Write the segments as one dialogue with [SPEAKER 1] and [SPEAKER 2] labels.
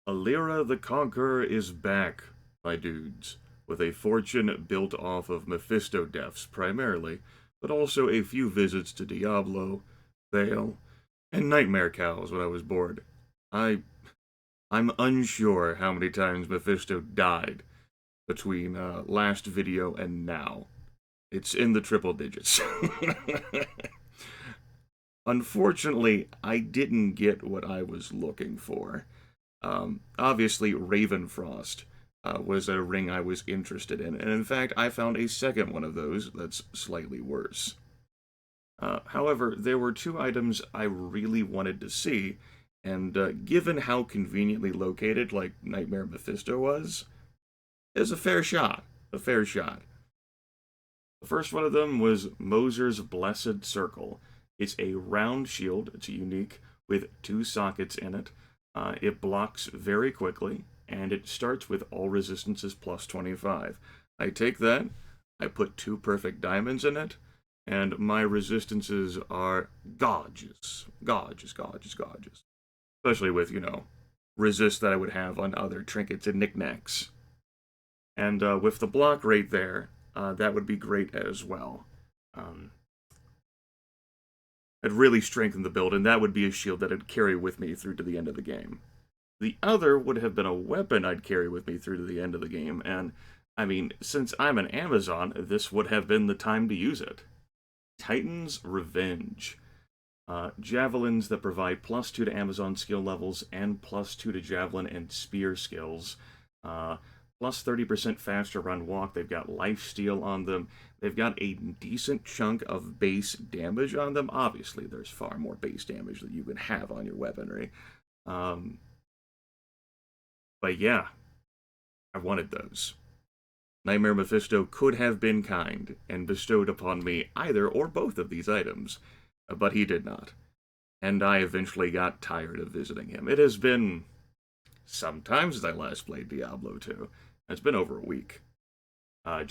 [SPEAKER 1] Alira the Conqueror is back, my dudes, with a fortune built off of Mephisto deaths primarily, but also a few visits to Diablo, Vale, and Nightmare Cows when I was bored. I I'm unsure how many times Mephisto died between last video and now. It's in the triple digits. Unfortunately, I didn't get what I was looking for. Obviously, Ravenfrost was a ring I was interested in, and in fact, I found a second one of those that's slightly worse. However, there were two items I really wanted to see, and given how conveniently located, like Nightmare Mephisto was, is a fair shot. A fair shot. The first one of them was Moser's Blessed Circle. It's a round shield. It's unique with two sockets in it. It blocks very quickly, and it starts with all resistances plus 25. I take that, I put two perfect diamonds in it, and my resistances are gorgeous. Gorgeous, gorgeous, gorgeous. Especially with, resist that I would have on other trinkets and knickknacks. And with the block rate there, that would be great as well. It really strengthened the build, and that would be a shield that I'd carry with me through to the end of the game. The other would have been a weapon I'd carry with me through to the end of the game, and, I mean, since I'm an Amazon, this would have been the time to use it. Titan's Revenge. Javelins that provide +2 to Amazon skill levels and +2 to Javelin and Spear skills. Plus 30% faster run walk. They've got lifesteal on them. They've got a decent chunk of base damage on them. Obviously, there's far more base damage that you can have on your weaponry. But yeah, I wanted those. Nightmare Mephisto could have been kind and bestowed upon me either or both of these items, but he did not. And I eventually got tired of visiting him. It has been some time since I last played Diablo 2. It's been over a week. On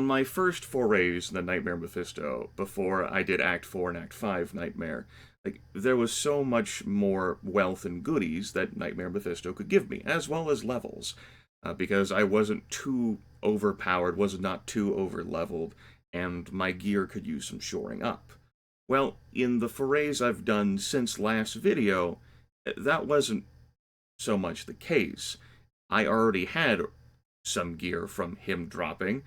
[SPEAKER 1] my first forays in the Nightmare Mephisto, before I did Act 4 and Act 5 Nightmare, there was so much more wealth and goodies that Nightmare Mephisto could give me, as well as levels, because I wasn't too overpowered, was not too over-leveled, and my gear could use some shoring up. Well, in the forays I've done since last video, that wasn't so much the case. I already had some gear from him dropping.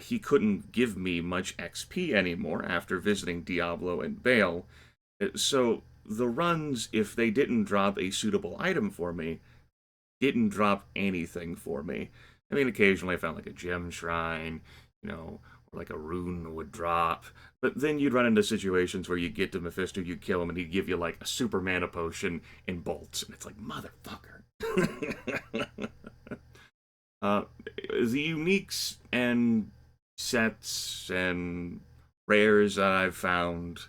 [SPEAKER 1] He couldn't give me much XP anymore after visiting Diablo and Vale. So the runs, if they didn't drop a suitable item for me, didn't drop anything for me. I mean, occasionally I found like a gem shrine, or like a rune would drop. But then you'd run into situations where you get to Mephisto, you kill him, and he'd give you like a super mana potion and bolts. And it's like, motherfucker. The uniques and sets and rares that I've found,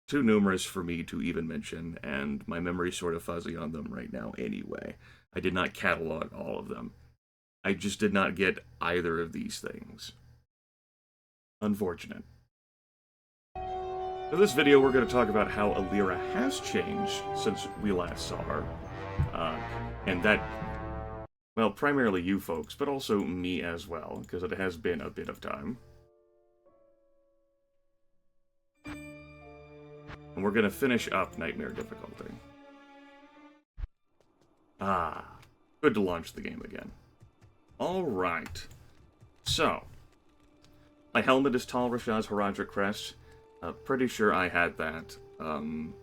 [SPEAKER 1] too numerous for me to even mention, and my memory's sort of fuzzy on them right now anyway. I did not catalog all of them. I just did not get either of these things. Unfortunate. In this video, we're going to talk about how Alira has changed since we last saw her. And that, well, primarily you folks, but also me as well, because it has been a bit of time. And we're going to finish up Nightmare difficulty. Good to launch the game again. Alright. So, my helmet is Tal Rashad's Horadric Crest. Pretty sure I had that from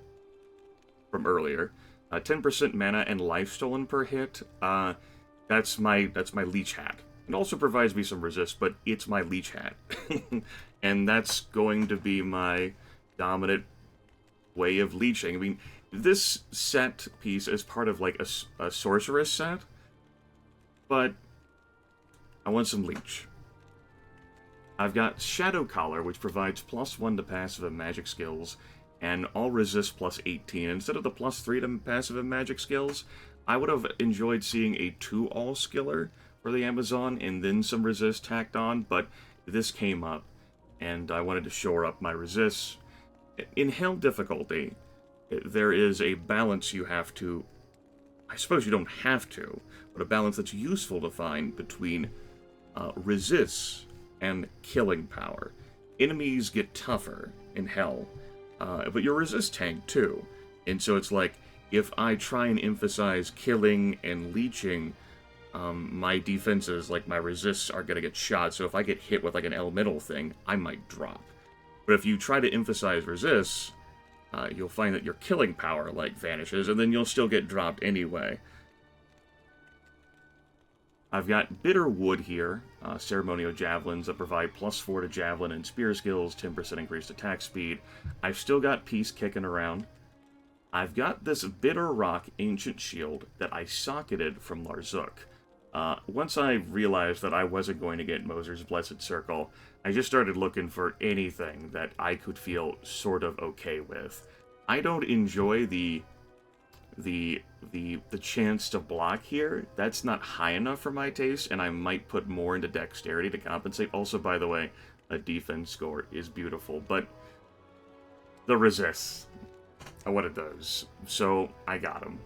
[SPEAKER 1] earlier. 10% mana and life stolen per hit. That's my leech hat. It also provides me some resist, but it's my leech hat. And that's going to be my dominant way of leeching. I mean, this set piece is part of like a sorceress set, but I want some leech. I've got Shadow Collar, which provides +1 to passive and magic skills, and all resist +18. Instead of the +3 to passive and magic skills, I would have enjoyed seeing a 2 all skiller for the Amazon and then some resist tacked on, but this came up, and I wanted to shore up my resists. In Hell difficulty, there is a balance you have to... I suppose you don't have to, but a balance that's useful to find between resists and killing power. Enemies get tougher in Hell, but your resist tank too. And so it's like, if I try and emphasize killing and leeching, my defenses, like my resists, are going to get shot. So if I get hit with like an elemental thing, I might drop. But if you try to emphasize resists, you'll find that your killing power like vanishes, and then you'll still get dropped anyway. I've got Bitter Wood here, ceremonial javelins that provide +4 to javelin and spear skills, 10% increased attack speed. I've still got Peace kicking around. I've got this Bitter Rock Ancient Shield that I socketed from Larzuk. Once I realized that I wasn't going to get Moser's Blessed Circle, I just started looking for anything that I could feel sort of okay with. I don't enjoy the chance to block here. That's not high enough for my taste, and I might put more into dexterity to compensate. Also, by the way, a defense score is beautiful, but the resists are what it does. So I got them.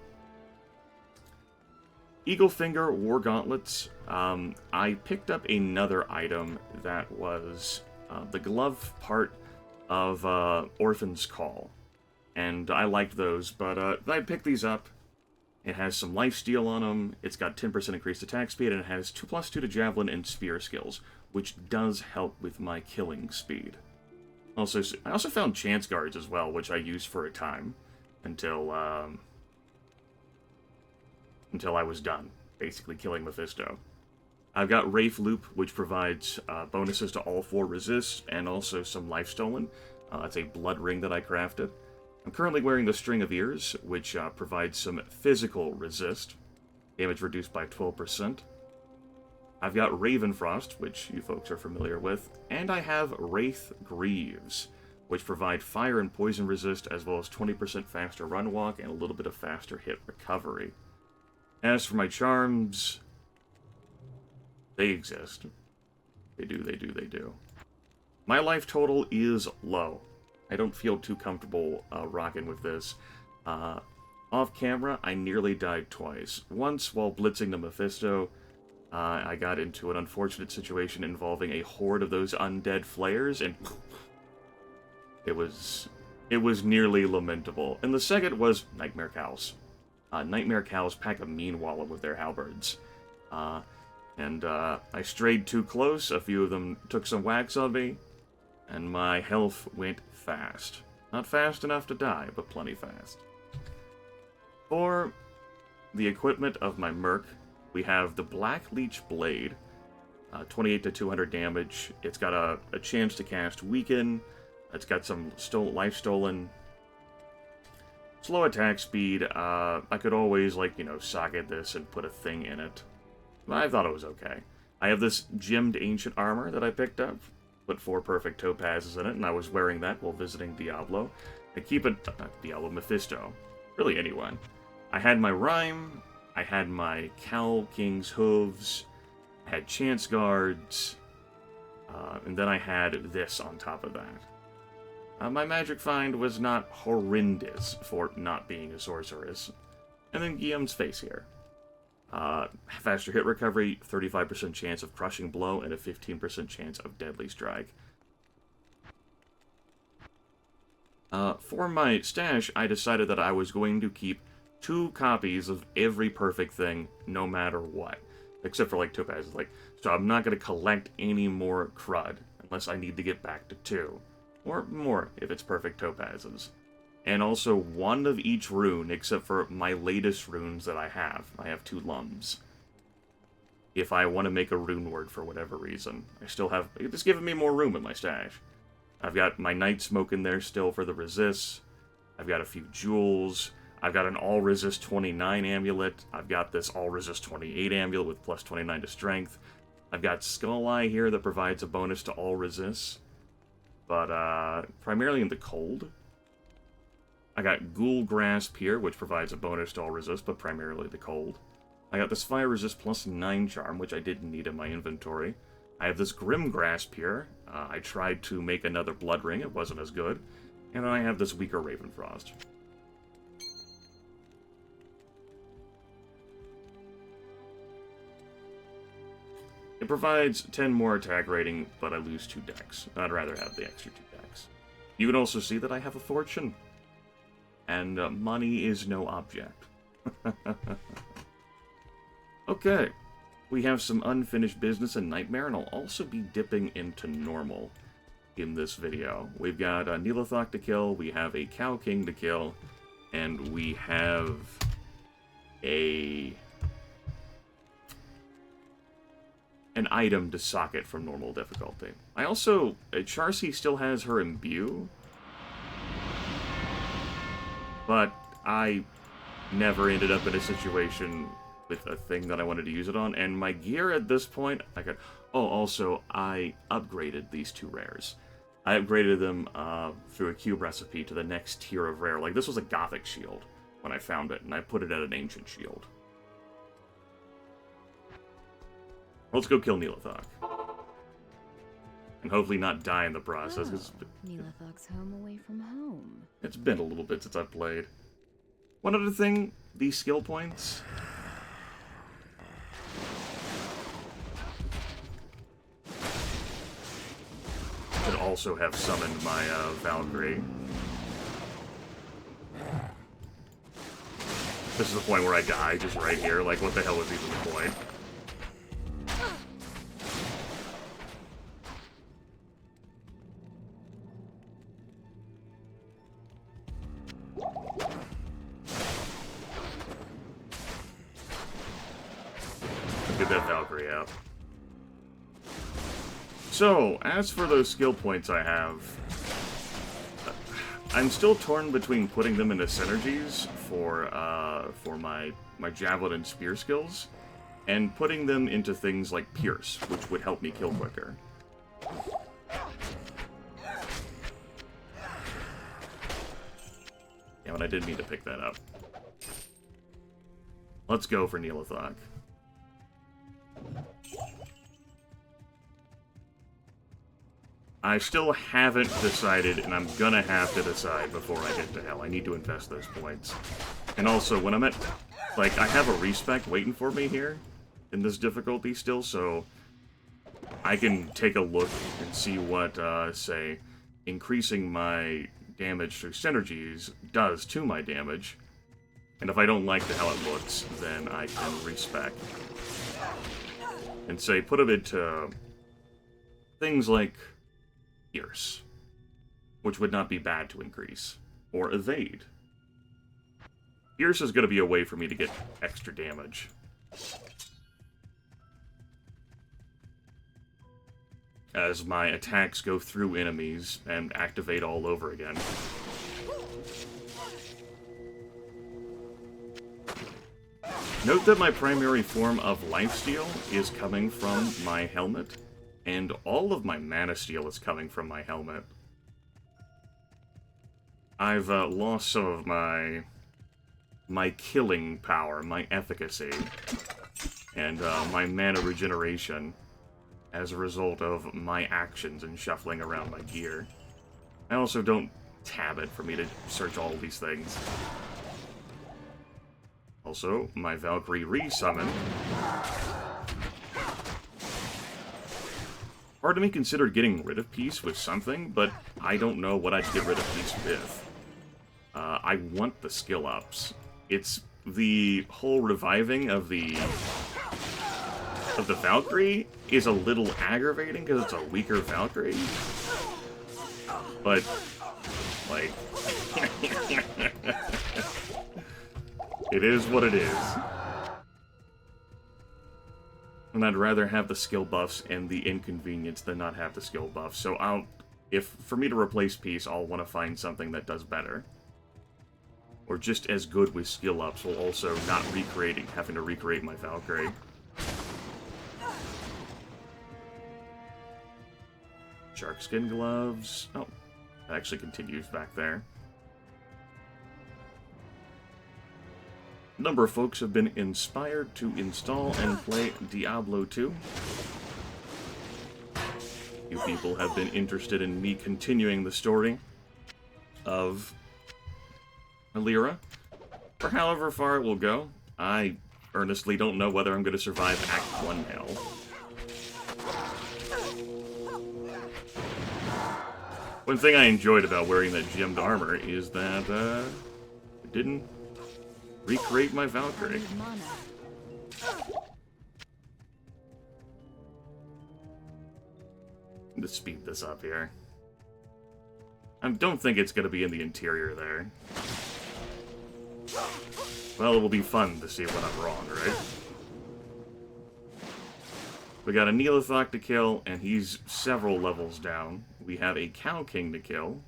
[SPEAKER 1] Eaglefinger War Gauntlets. I picked up another item that was the glove part of Orphan's Call. And I liked those, but I picked these up. It has some lifesteal on them, it's got 10% increased attack speed, and it has 2+2 to javelin and spear skills, which does help with my killing speed. I also found chance guards as well, which I used for a time, until I was done, basically killing Mephisto. I've got Wraith Loop, which provides bonuses to all 4 resists, and also some life stolen. It's a blood ring that I crafted. I'm currently wearing the String of Ears, which provides some physical resist, damage reduced by 12%. I've got Ravenfrost, which you folks are familiar with, and I have Wraith Greaves, which provide fire and poison resist, as well as 20% faster run walk and a little bit of faster hit recovery. As for my charms, they exist. They do. My life total is low. I don't feel too comfortable rocking with this. Off camera, I nearly died twice. Once while blitzing the Mephisto, I got into an unfortunate situation involving a horde of those undead flayers, and it was nearly lamentable. And the second was Nightmare Cows. Nightmare Cows pack a mean wallet with their halberds. And I strayed too close, a few of them took some whacks on me, and my health went fast. Not fast enough to die, but plenty fast. For the equipment of my Merc, we have the Black Leech Blade, 28 to 200 damage. It's got a chance to cast Weaken. It's got some life stolen. Slow attack speed. I could always, socket this and put a thing in it. I thought it was okay. I have this gemmed ancient armor that I picked up. Put 4 perfect topazes in it, and I was wearing that while visiting Diablo. I keep it... Diablo, Mephisto. Really anyone. I had my Rhyme. I had my Cowl King's Hooves. I had Chance Guards. And then I had this on top of that. My magic find was not horrendous for not being a sorceress. And then Guillaume's face here. Faster hit recovery, 35% chance of crushing blow, and a 15% chance of deadly strike. For my stash, I decided that I was going to keep 2 copies of every perfect thing, no matter what. Except for, topazes. So I'm not going to collect any more crud, unless I need to get back to 2. Or more, if it's perfect topazes. And also 1 of each rune, except for my latest runes that I have. I have 2 lums. If I want to make a rune word for whatever reason. I still have... It's giving me more room in my stash. I've got my Night Smoke in there still for the resists. I've got a few jewels. I've got an all-resist 29 amulet. I've got this all-resist 28 amulet with plus 29 to strength. I've got Skull Eye here that provides a bonus to all resists. But, primarily in the cold. I got Ghoul Grasp here, which provides a bonus to all resist, but primarily the cold. I got this Fire Resist plus 9 charm, which I didn't need in my inventory. I have this Grim Grasp here. I tried to make another Blood Ring, it wasn't as good. And I have this weaker Ravenfrost. It provides 10 more attack rating, but I lose 2 decks. I'd rather have the extra 2 decks. You can also see that I have a fortune. And money is no object. Okay. We have some unfinished business and Nightmare, and I'll also be dipping into normal in this video. We've got a Nihlathak to kill, we have a Cow King to kill, and we have an item to socket from normal difficulty. I also... Charcy still has her Imbue, but I never ended up in a situation with a thing that I wanted to use it on, and my gear at this point, I got... Oh, also, I upgraded these 2 rares. I upgraded them through a cube recipe to the next tier of rare. Like, this was a Gothic shield when I found it, and I put it at an Ancient shield. Let's go kill Nihlathak. And hopefully not die in the process.
[SPEAKER 2] Oh, Nihlathak's home away from home.
[SPEAKER 1] It's been a little bit since I've played. One other thing, these skill points... could also have summoned my Valkyrie. This is the point where I die, just right here. Like, what the hell was even the point? Get that Valkyrie out. So, as for those skill points I have, I'm still torn between putting them into synergies for my javelin and spear skills, and putting them into things like Pierce, which would help me kill quicker. Yeah, but I did mean to pick that up. Let's go for Nihlathak. I still haven't decided, and I'm gonna have to decide before I get to hell. I need to invest those points. And also, when I'm at... Like, I have a respec waiting for me here in this difficulty still, so I can take a look and see what, say, increasing my damage through synergies does to my damage. And if I don't like how it looks, then I can respec. And say, put a bit to things like Pierce, which would not be bad to increase, or Evade. Pierce is going to be a way for me to get extra damage. As my attacks go through enemies and activate all over again. Note that my primary form of lifesteal is coming from my helmet, and all of my mana steal is coming from my helmet. I've lost some of my killing power, my efficacy, and my mana regeneration as a result of my actions and shuffling around my gear. I also don't tab it for me to search all these things. Also, my Valkyrie resummoned. Part of me considered getting rid of Peace with something, but I don't know what I'd get rid of Peace with. I want the skill ups. It's the whole reviving of the Valkyrie is a little aggravating because it's a weaker Valkyrie. But, like, it is what it is. And I'd rather have the skill buffs and the inconvenience than not have the skill buffs. So for me to replace Peace, I'll want to find something that does better. Or just as good with skill ups, while also not having to recreate my Valkyrie. Shark skin gloves. Oh, it actually continues back there. A number of folks have been inspired to install and play Diablo 2. Few people have been interested in me continuing the story of Alira. For however far it will go, I earnestly don't know whether I'm going to survive Act 1 hell. One thing I enjoyed about wearing that gemmed armor is that it didn't recreate my Valkyrie. Let's speed this up here. I don't think it's going to be in the interior there. Well, it will be fun to see when I'm wrong, right? We got a Nihlathak to kill, and he's several levels down. We have a Cow King to kill.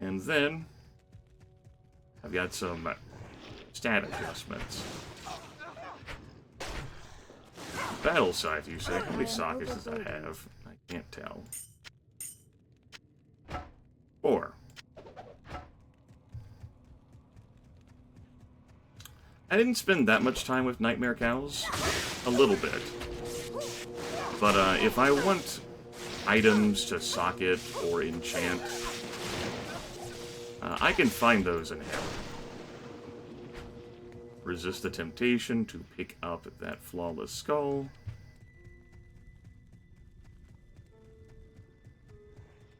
[SPEAKER 1] And then I've got some stat adjustments. Battle scythe, you say? How many sockets does that have? I can't tell. 4. I didn't spend that much time with Nightmare Cows. A little bit. But if I want items to socket or enchant, I can find those in him. Resist the temptation to pick up that flawless skull.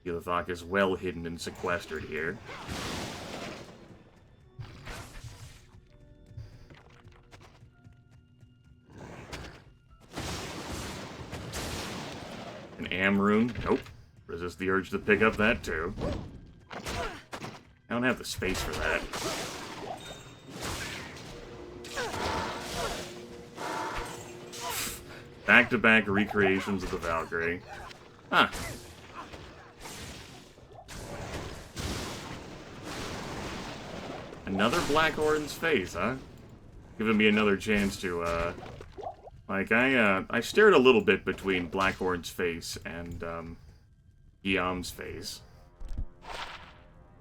[SPEAKER 1] Nihlathak is well hidden and sequestered here. An Amrune? Nope. Resist the urge to pick up that too. I don't have the space for that. Back-to-back recreations of the Valkyrie. Huh. Another Blackhorn's face, huh? Giving me another chance to, like, I stared a little bit between Blackhorn's face and, Guillaume's face.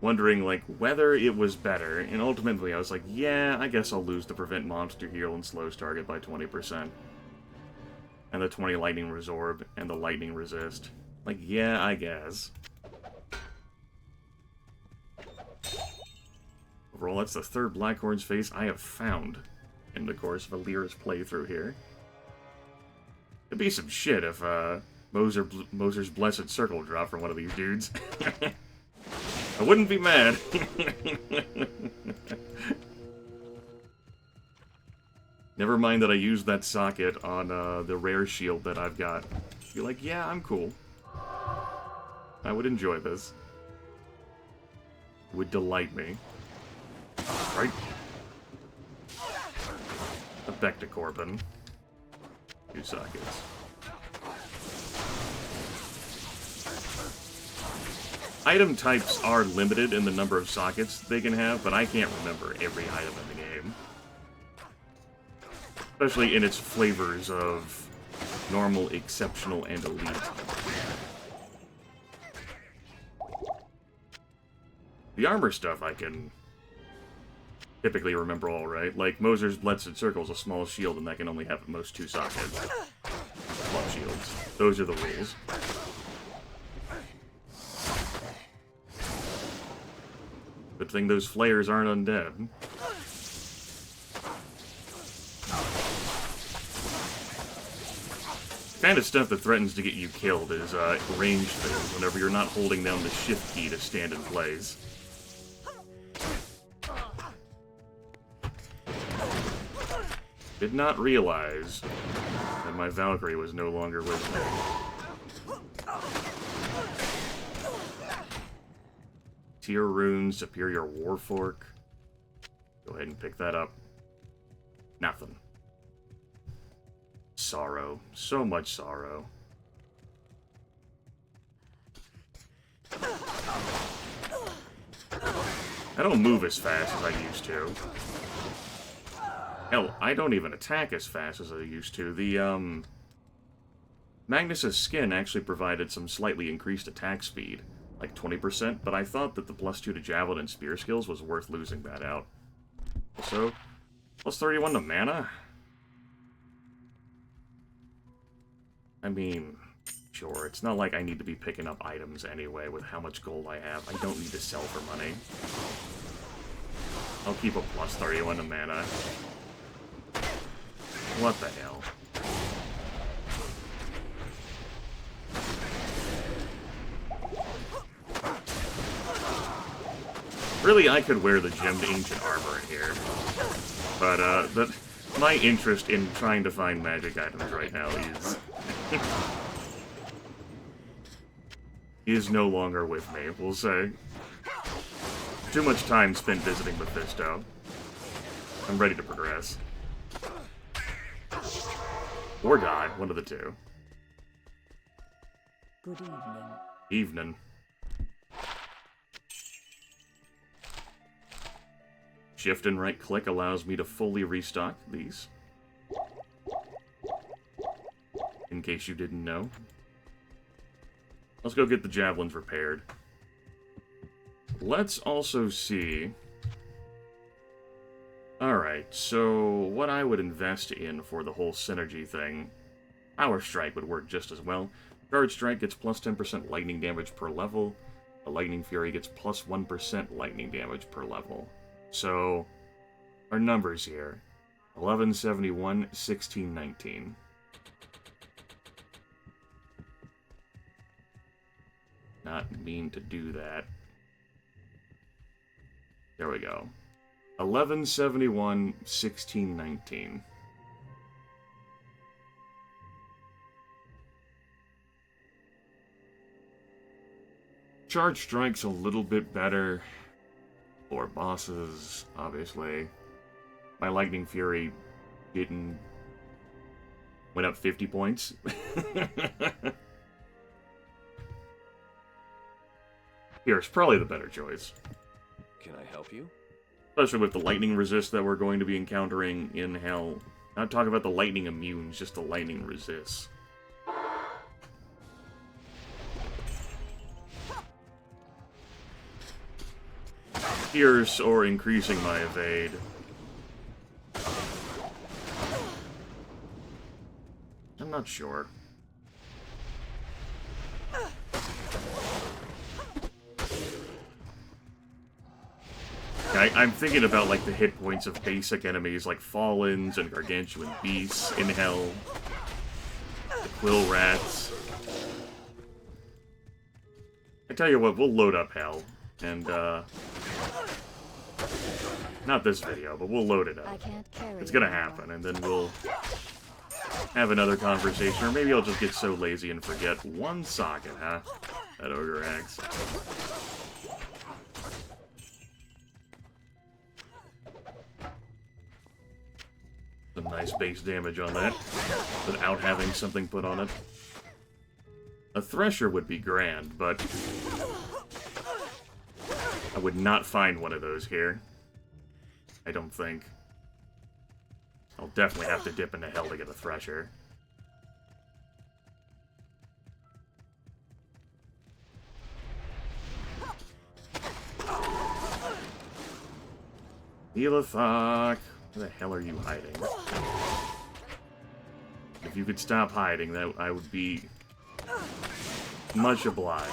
[SPEAKER 1] Wondering, like, whether it was better, and ultimately I was like, yeah, I guess I'll lose the prevent monster heal and slows target by 20%. And the 20 lightning resorb, and the lightning resist. Like, yeah, I guess. Overall, that's the third Blackhorn's face I have found in the course of Alira's playthrough here. It'd be some shit if, Moser's Blessed Circle dropped from one of these dudes. I wouldn't be mad. Never mind that I used that socket on the rare shield that I've got. Be like, yeah, I'm cool. I would enjoy this. It would delight me. Right? A Becta Corbin. 2 sockets. Item types are limited in the number of sockets they can have, but I can't remember every item in the game. Especially in its flavors of normal, exceptional, and elite. The armor stuff I can typically remember all right. Like, Moser's Blessed Circle is a small shield, and that can only have at most 2 sockets. Small shields. Those are the rules. Good thing those flares aren't undead. Kind of stuff that threatens to get you killed is ranged things whenever you're not holding down the shift key to stand in place. Did not realize that my Valkyrie was no longer with me. Tier Runes, Superior Warfork. Go ahead and pick that up. Nothing. Sorrow. So much sorrow. I don't move as fast as I used to. Hell, I don't even attack as fast as I used to. The, Magnus's skin actually provided some slightly increased attack speed. Like 20%, but I thought that the +2 to Javelin and Spear skills was worth losing that out. Also, +31 to mana? I mean, sure, it's not like I need to be picking up items anyway with how much gold I have. I don't need to sell for money. I'll keep a +31 to mana. What the hell? Really, I could wear the gemmed ancient armor in here. But, my interest in trying to find magic items right now is no longer with me, we'll say. Too much time spent visiting Mephisto. I'm ready to progress. Or die, one of the two.
[SPEAKER 3] Good evening.
[SPEAKER 1] Evening. Shift and right click allows me to fully restock these. In case you didn't know. Let's go get the javelins repaired. Let's also see... Alright, so what I would invest in for the whole synergy thing... Power Strike would work just as well. Charge Strike gets plus 10% lightning damage per level. The Lightning Fury gets plus 1% lightning damage per level. So, our numbers here. 1171, 1619. Not mean to do that. There we go. 1171, 1619. Charge Strike's a little bit better. For bosses, obviously. My Lightning Fury went up 50 points. Here's probably the better choice.
[SPEAKER 4] Can I help you?
[SPEAKER 1] Especially with the lightning resist that we're going to be encountering in Hell. Not talking about the lightning immunes, just the lightning resists. Pierce or increasing my evade. I'm not sure. I'm thinking about like the hit points of basic enemies like Fallens and Gargantuan Beasts in Hell. The Quill Rats. I tell you what, we'll load up Hell. And, not this video, but we'll load it up. It's gonna happen, and then we'll have another conversation, or maybe I'll just get so lazy and forget one socket, huh? That Ogre Axe. Some nice base damage on that, without having something put on it. A Thresher would be grand, but I would not find one of those here. I don't think. I'll definitely have to dip into Hell to get a Thresher. Nihlathak! Where the hell are you hiding? If you could stop hiding, that I would be much obliged.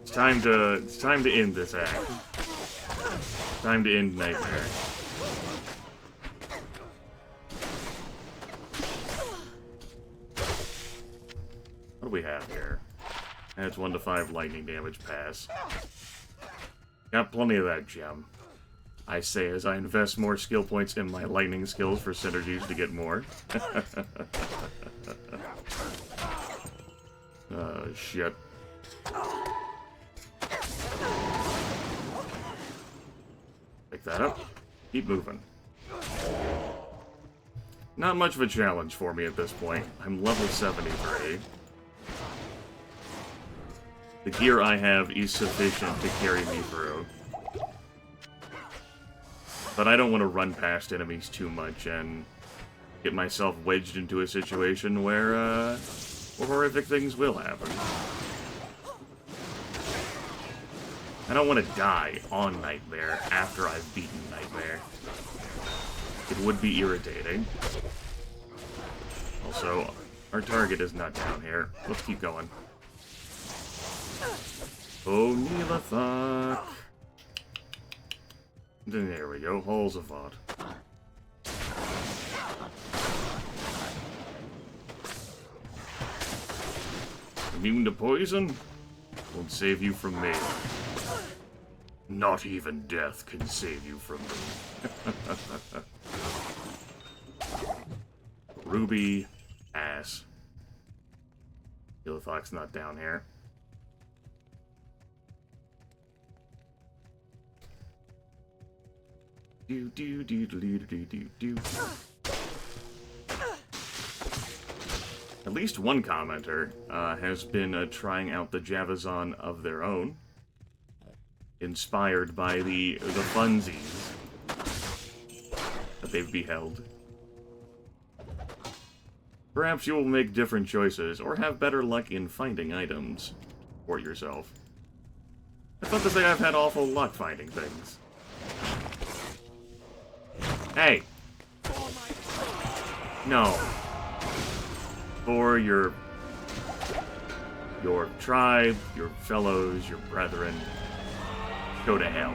[SPEAKER 1] It's time to end this act. Time to end Nightmare. What do we have here? That's 1 to 5 lightning damage pass. Got plenty of that gem. I say as I invest more skill points in my lightning skills for synergies to get more. Oh, shit. Pick that up. Keep moving. Not much of a challenge for me at this point. I'm level 73. The gear I have is sufficient to carry me through. But I don't want to run past enemies too much and get myself wedged into a situation where horrific things will happen. I don't want to die on Nightmare after I've beaten Nightmare. It would be irritating. Also, our target is not down here. Let's keep going. Oh, Nihlathak. There we go, Halls of Vought. Immune to poison? Won't save you from me. Not even death can save you from me. Ruby, ass. Nihlathak's not down here. Do do do do do do do do. At least one commenter has been trying out the Javazon of their own, inspired by the funsies that they've beheld. Perhaps you will make different choices, or have better luck in finding items for yourself. That's not to say I've had awful luck finding things. Hey! No. For your tribe, your fellows, your brethren, go to hell.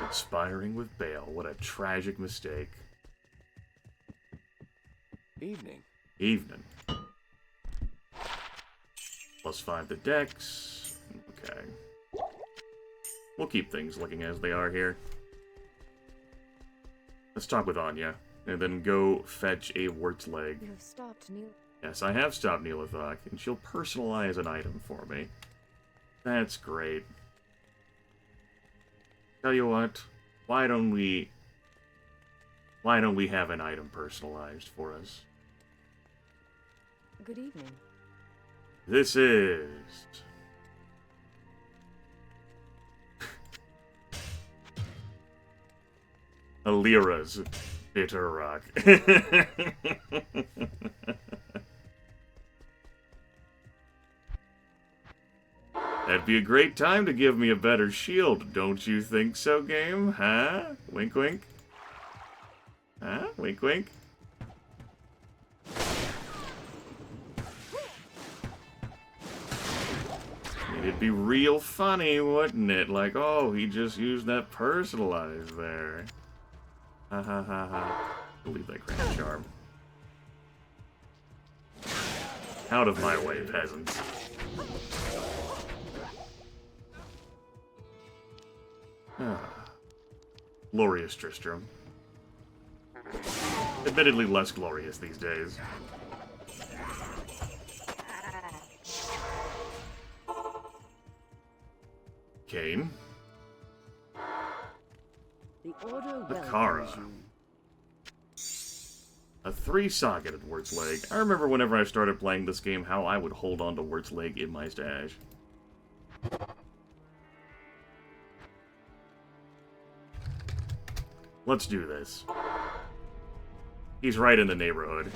[SPEAKER 1] Inspiring with Bale. What a tragic mistake.
[SPEAKER 4] Evening.
[SPEAKER 1] Evening. +5 to Dex. Okay. We'll keep things looking as they are here. Let's talk with Anya, and then go fetch a Wart's Leg.
[SPEAKER 2] You have stopped Neil.
[SPEAKER 1] Yes, I have stopped Nihlathak, and she'll personalize an item for me. That's great. Tell you what, why don't we have an item personalized for us?
[SPEAKER 2] Good evening.
[SPEAKER 1] This is... Alira's Bitter Rock. That'd be a great time to give me a better shield, don't you think so, game? Huh? Wink wink? Huh? Wink wink? It'd be real funny, wouldn't it? Like, oh, he just used that personalized there. Ha ha ha ha. Believe that grand charm. Out of my way, peasants. Glorious Tristram. Admittedly less glorious these days. Kane. Akara. A 3-socketed Wart's Leg. I remember whenever I started playing this game how I would hold on to Wart's Leg in my stash. Let's do this. He's right in the neighborhood.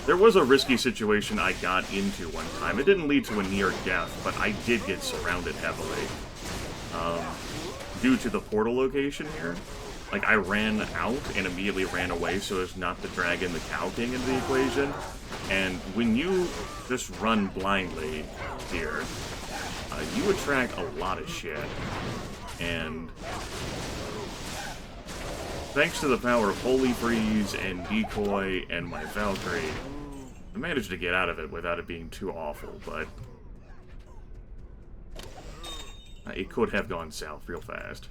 [SPEAKER 1] There was a risky situation I got into one time. It didn't lead to a near death, but I did get surrounded heavily. Due to the portal location here. Like, I ran out and immediately ran away so as not to drag in the Cow King into the equation. And when you just run blindly here, you attract a lot of shit. And thanks to the power of Holy Freeze and Decoy and my Valkyrie, I managed to get out of it without it being too awful, but it could have gone south real fast.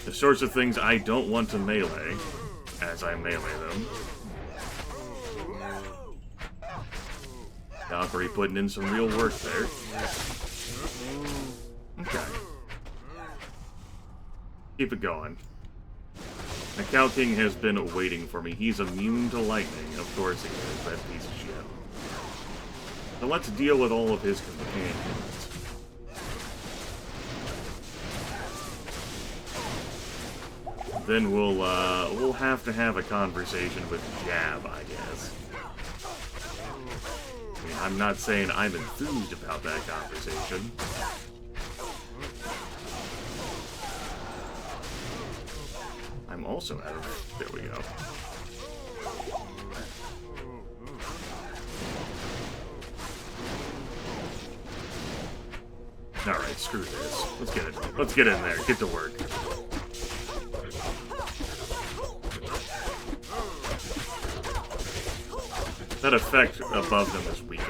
[SPEAKER 1] The sorts of things I don't want to melee, as I melee them. Valkyrie putting in some real work there. Okay. Keep it going. The Cow King has been waiting for me. He's immune to lightning. Of course he is, that piece of shit. So let's deal with all of his companions. Then we'll have to have a conversation with Jab, I guess. I mean, I'm not saying I'm enthused about that conversation. I'm also out of it. There we go. Alright, screw this. Let's get it. Let's get in there. Get to work. That effect above them is weak.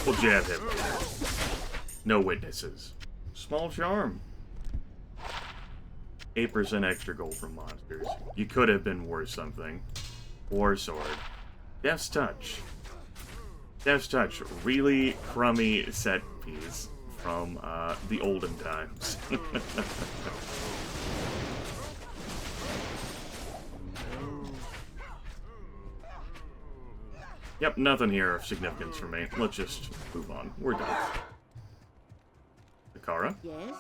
[SPEAKER 1] We'll jab him. No witnesses. Small charm. 8% extra gold from monsters. You could have been worth something. War sword. Death's touch. Death's touch. Really crummy set piece from the olden times. Yep, nothing here of significance for me. Let's just move on. We're done. Akara?
[SPEAKER 2] Yes?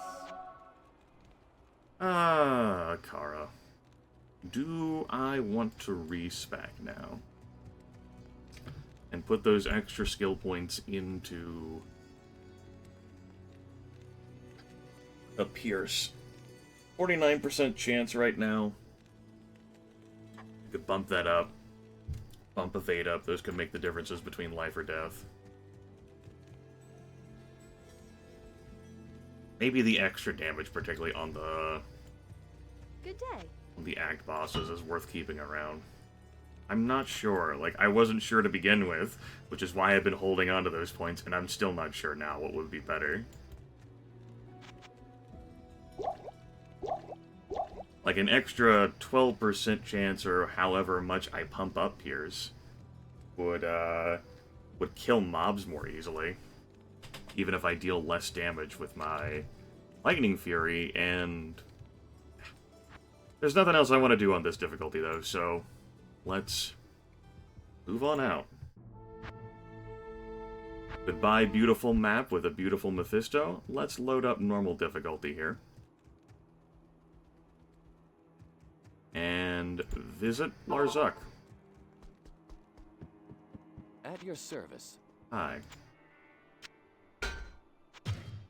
[SPEAKER 1] Akara. Do I want to respec now? And put those extra skill points into a Pierce. 49% chance right now. You could bump that up. Bump Evade up. Those could make the differences between life or death. Maybe the extra damage, particularly on the
[SPEAKER 2] Good day.
[SPEAKER 1] on the act bosses, is worth keeping around. I'm not sure. Like, I wasn't sure to begin with, which is why I've been holding on to those points, and I'm still not sure now what would be better. Like, an extra 12% chance, or however much I pump up Pierce, would kill mobs more easily. Even if I deal less damage with my Lightning Fury, and there's nothing else I want to do on this difficulty, though, so let's move on out. Goodbye, beautiful map with a beautiful Mephisto. Let's load up normal difficulty here. And visit Larzuk.
[SPEAKER 4] At your service.
[SPEAKER 1] Hi.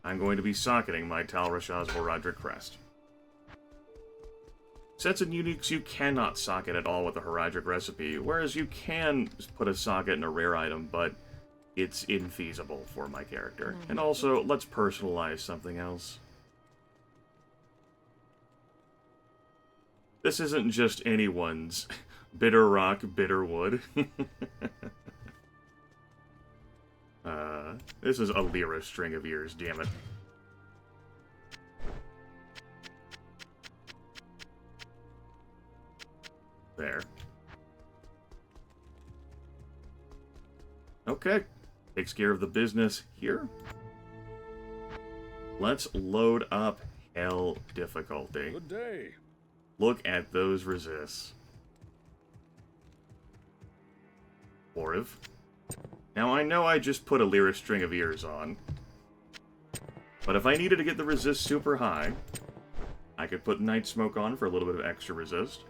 [SPEAKER 1] I'm going to be socketing my Tal Rashaz Horadric Crest. Sets and uniques you cannot socket at all with the Horadric recipe, whereas you can put a socket in a rare item, but it's infeasible for my character. And also, let's personalize something else. This isn't just anyone's bitter rock, bitter wood. This is a Lyra string of ears, damn it. There. Okay. Takes care of the business here. Let's load up Hell difficulty.
[SPEAKER 3] Good day.
[SPEAKER 1] Look at those resists. Oriv. Now, I know I just put a Lyra string of ears on, but if I needed to get the resist super high, I could put Night Smoke on for a little bit of extra resist.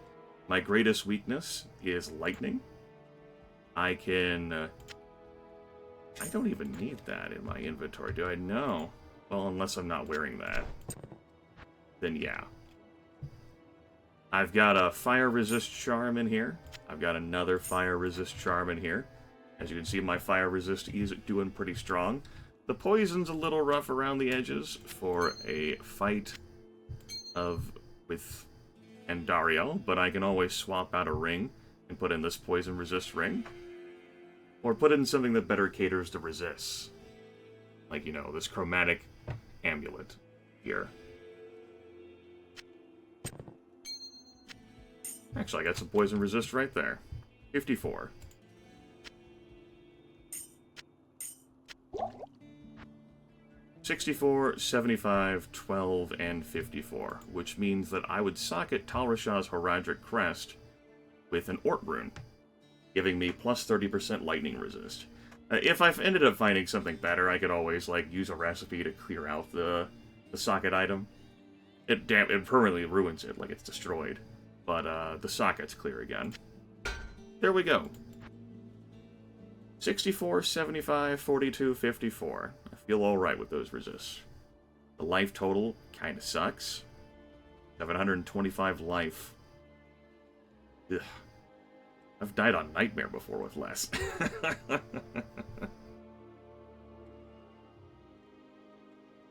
[SPEAKER 1] My greatest weakness is lightning. I can... I don't even need that in my inventory, do I? No. Well, unless I'm not wearing that. Then yeah. I've got a fire resist charm in here. I've got another fire resist charm in here. As you can see, my fire resist is doing pretty strong. The poison's a little rough around the edges for a fight with Andariel, but I can always swap out a ring and put in this poison resist ring. Or put in something that better caters to resists. Like, you know, this chromatic amulet here. Actually, I got some poison resist right there. 54. $64, 75, 12, and 54, which means that I would socket Tal Rashaz's Horadric Crest with an Ort rune, giving me plus 30% lightning resist. If I've ended up finding something better, I could always, like, use a recipe to clear out the socket item. It permanently ruins it, like it's destroyed. But the socket's clear again. There we go. 64, 75, 42, 54. I feel alright with those resists. The life total kinda sucks. 725 life. Ugh. I've died on Nightmare before with less.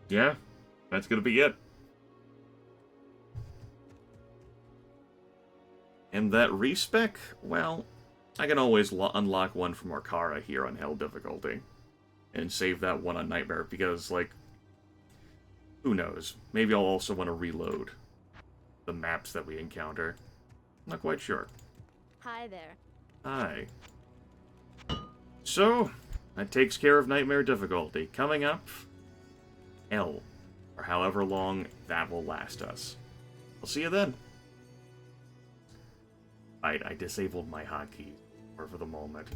[SPEAKER 1] Yeah, that's gonna be it. And that respec, well, I can always unlock one from Arcara here on Hell difficulty. And save that one on Nightmare, because, like, who knows? Maybe I'll also want to reload the maps that we encounter. Not quite sure.
[SPEAKER 2] Hi there.
[SPEAKER 1] Hi. So, that takes care of Nightmare difficulty. Coming up, L, or however long that will last us. I'll see you then. I disabled my hotkeys for the moment.